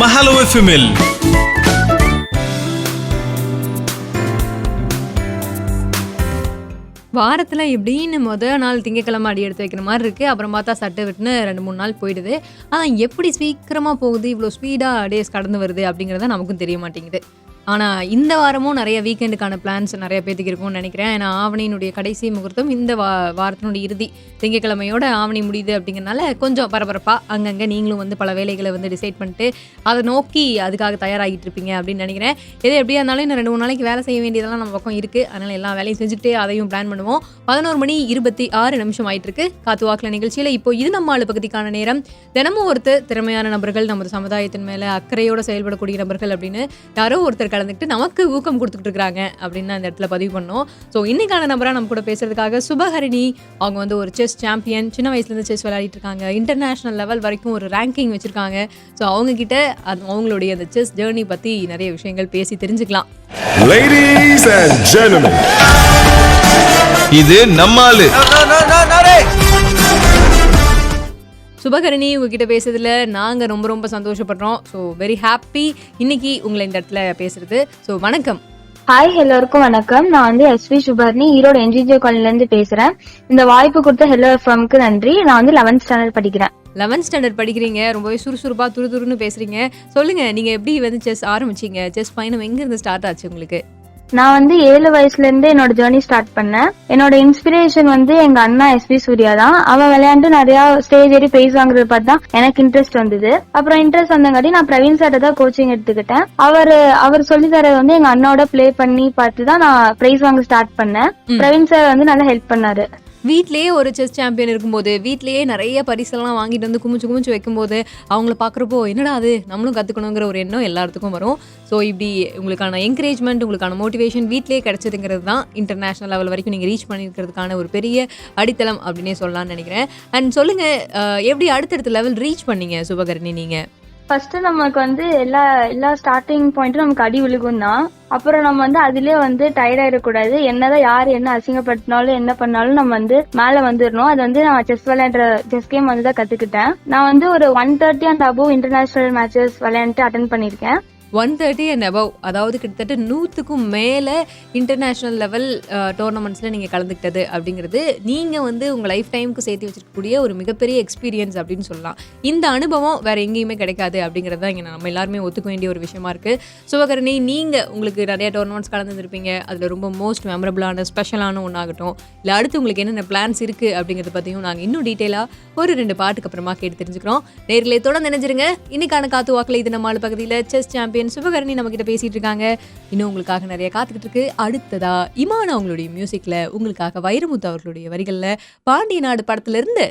நம்ம ஹலோ எஃப்எம்மில் வாரத்தில் எப்படின்னு நாள் திங்கக்கிழமை அடி எடுத்து வைக்கிற மாதிரி இருக்குது. அப்புறம் பார்த்தா சட்டை விட்டுன்னு 2-3 நாள் போயிடுது. ஆனால் எப்படி சீக்கிரமாக போகுது, இவ்வளோ ஸ்பீடாக டேஸ் கடந்து வருது அப்படிங்கிறத நமக்கும் தெரிய மாட்டேங்குது. ஆனால் இந்த வாரமும் நிறைய வீக்கெண்டுக்கான பிளான்ஸ் நிறைய பேத்துக்கு இருக்கும்னு நினைக்கிறேன். ஏன்னா ஆவணியினுடைய கடைசி முகூர்த்தம் இந்த வாரத்தினுடைய இறுதி திங்கக்கிழமையோட ஆவணி முடியுது அப்படிங்கிறனால கொஞ்சம் பரபரப்பாக அங்கங்கே நீங்களும் வந்து பல வேலைகளை வந்து டிசைட் பண்ணிட்டு அதை நோக்கி அதுக்காக தயாராகிட்டு இருப்பீங்க அப்படின்னு நினைக்கிறேன். எது எப்படியா இருந்தாலும் இன்னும் 2-3 நாளைக்கு வேலை செய்ய வேண்டியதெல்லாம் நம்ம பக்கம் இருக்குது. அதனால் எல்லா வேலையும் செஞ்சுட்டு அதையும் பிளான் பண்ணுவோம். 11:26 ஆயிட்டிருக்கு. காத்து வாக்கில் நிகழ்ச்சியில் இப்போ இது நம்ம ஆளு பகுதிக்கான நேரம். தினமும் ஒருத்தர் திறமையான நபர்கள், நமது சமுதாயத்தின் மேலே அக்கறையோடு செயல்படக்கூடிய நபர்கள் அப்படின்னு யாரோ ஒருத்தர் கலந்துக்கிட்டு நமக்கு ஊக்கம் கொடுத்துட்டு இருக்காங்க அப்படின்னு அந்த இடத்துல பதிவு பண்ணோம். ஸோ இன்னைக்கான நபராக நம்ம கூட பேசுறதுக்காக சுபஹரிணி. அவங்க வந்து ஒரு செஸ் சாம்பியன், சின்ன வயசுலேருந்து செஸ் விளையாடிட்டு இருக்காங்க. இன்டர்நேஷனல் லெவல் வரைக்கும் ஒரு ரேங்கிங் வச்சிருக்காங்க. ஸோ அவங்க கிட்ட அவங்களுடைய அந்த செஸ் ஜேர்னி பற்றி நிறைய விஷயங்கள் பேசி தெரிஞ்சுக்கலாம். Ladies and gentlemen, இது நம்ம ஆளு. சுபகரணி, உங்ககிட்ட பேசுறதுல நாங்கள் ரொம்ப ரொம்ப சந்தோஷப்படுறோம். ஸோ வெரி ஹாப்பி இன்னைக்கு உங்களை இந்த இடத்துல பேசுறது. ஸோ வணக்கம். ஹாய், எல்லோருக்கும் வணக்கம். நான் வந்து SV சுபர்ணி, ஈரோடு NGJ காலேஜ்ல இருந்து பேசுறேன். இந்த வாய்ப்பு கொடுத்த ஹெலோ எஃப்எம்க்கு நன்றி. நான் வந்து 11th ஸ்டாண்டர்ட் படிக்கிறேன். 11th ஸ்டாண்டர்ட் படிக்கிறீங்க. ரொம்பவே சுறுசுறுப்பா துருதுருன்னு பேசுறீங்க. சொல்லுங்க, நீங்க எப்படி வந்து செஸ் ஆரம்பிச்சீங்க? செஸ் பயணம் எங்க இருந்து ஸ்டார்ட் ஆச்சு உங்களுக்கு? நான் வந்து 7 வயசுல இருந்து என்னோட ஜேர்னி ஸ்டார்ட் பண்ணேன். என்னோட இன்ஸ்பிரேஷன் வந்து எங்க அண்ணா SV சூர்யா தான். அவன் விளையாண்டு நிறைய ஸ்டேஜ் ஏறி பிரைஸ் வாங்குறது பார்த்தா எனக்கு இன்ட்ரெஸ்ட் வந்தது. அப்புறம் இன்ட்ரெஸ்ட் வந்தங்காட்டி நான் பிரவீன் சார்ட்ட தான் கோச்சிங் எடுத்துக்கிட்டேன். அவர் சொல்லி தரது வந்து எங்க அண்ணாவோட பிளே பண்ணி பார்த்து தான் நான் பிரைஸ் வாங்க ஸ்டார்ட் பண்ணேன். பிரவீன் சார் வந்து நல்லா ஹெல்ப் பண்ணாரு. வீட்லேயே ஒரு செஸ் சாம்பியன் இருக்கும்போது, வீட்லேயே நிறைய பரிசெல்லாம் வாங்கிட்டு வந்து குமிச்சு வைக்கும்போது அவங்கள பார்க்குறப்போ என்னடா அது நம்மளும் கற்றுக்கணுங்கிற ஒரு எண்ணம் எல்லாத்துக்கும் வரும். ஸோ இப்படி உங்களுக்கான என்கரேஜ்மெண்ட், உங்களுக்கான மோட்டிவேஷன் வீட்லேயே கிடைச்சதுங்கிறது தான் இன்டர்நேஷனல் லெவல் வரைக்கும் நீங்கள் ரீச் பண்ணியிருக்கிறதுக்கான ஒரு பெரிய அடித்தளம் அப்படின்னே சொல்லலாம்னு நினைக்கிறேன். அண்ட் சொல்லுங்கள், எப்படி அடுத்தடுத்த லெவல் ரீச் பண்ணீங்க சுபகரணி நீங்கள்? ஃபர்ஸ்ட் நமக்கு வந்து எல்லா ஸ்டார்டிங் பாயிண்ட்டும் நமக்கு அடி விழுகும் தான். அப்புறம் நம்ம வந்து அதுலயே வந்து டயர்ட் ஆயிடக்கூடாது. என்னதான் யாரு என்ன அசிங்கப்படுத்தினாலும் என்ன பண்ணாலும் நம்ம வந்து மேல வந்துடணும். அது வந்து நான் செஸ் விளையாடுற செஸ் கேம் வந்து தான் கத்துக்கிட்டேன். நான் வந்து ஒரு 130 and above இன்டர்நேஷனல் மேட்சஸ் விளையாண்டு அட்டென்ட் பண்ணிருக்கேன். 130 and above, அதாவது கிட்டத்தட்ட 100க்கும் மேலே இன்டர்நேஷ்னல் லெவல் டோர்னமெண்ட்ஸில் நீங்கள் கலந்துக்கிட்டது அப்படிங்கிறது நீங்கள் வந்து உங்கள் லைஃப் டைமுக்கு சேர்த்து வச்சிருக்கக்கூடிய ஒரு மிகப்பெரிய எக்ஸ்பீரியன்ஸ் அப்படின்னு சொல்லலாம். இந்த அனுபவம் வேறு எங்கேயுமே கிடைக்காது அப்படிங்கிறது தான் இங்கே நம்ம எல்லாருமே ஒத்துக்க வேண்டிய ஒரு விஷயமா இருக்குது. சுபகரணி, நீங்கள் உங்களுக்கு நிறைய டோர்னமெண்ட்ஸ் கலந்துருப்பீங்க. அதில் ரொம்ப மோஸ்ட் மெமரபிளான ஸ்பெஷலான ஒன்றாகட்டும், இல்லை அடுத்து உங்களுக்கு என்னென்ன பிளான்ஸ் இருக்குது அப்படிங்கிறத பற்றியும் நாங்கள் இன்னும் டீட்டெயிலாக ஒரு 2 பாட்டுக்கு அப்புறமா கேட்டு தெரிஞ்சுக்கிறோம். நேரிலே தொடர்ந்து நினைஞ்சிருங்க. இன்னைக்கான காத்து வாக்கில் இது நம்ம ஆளு பகுதியில் செஸ் சாம்பியன் சுபகரணி நம்ம கிட்ட பேசிட்டு இருக்காங்க. இன்னும் உங்களுக்காக நிறைய காத்துக்கிட்டு இருக்கு. அடுத்ததா இமான் அவங்களுடைய மியூசிக்ல உங்களுக்காக வைரமுத்து அவர்களுடைய வரிகள்ல பாண்டிய நாடு படத்துல இருந்து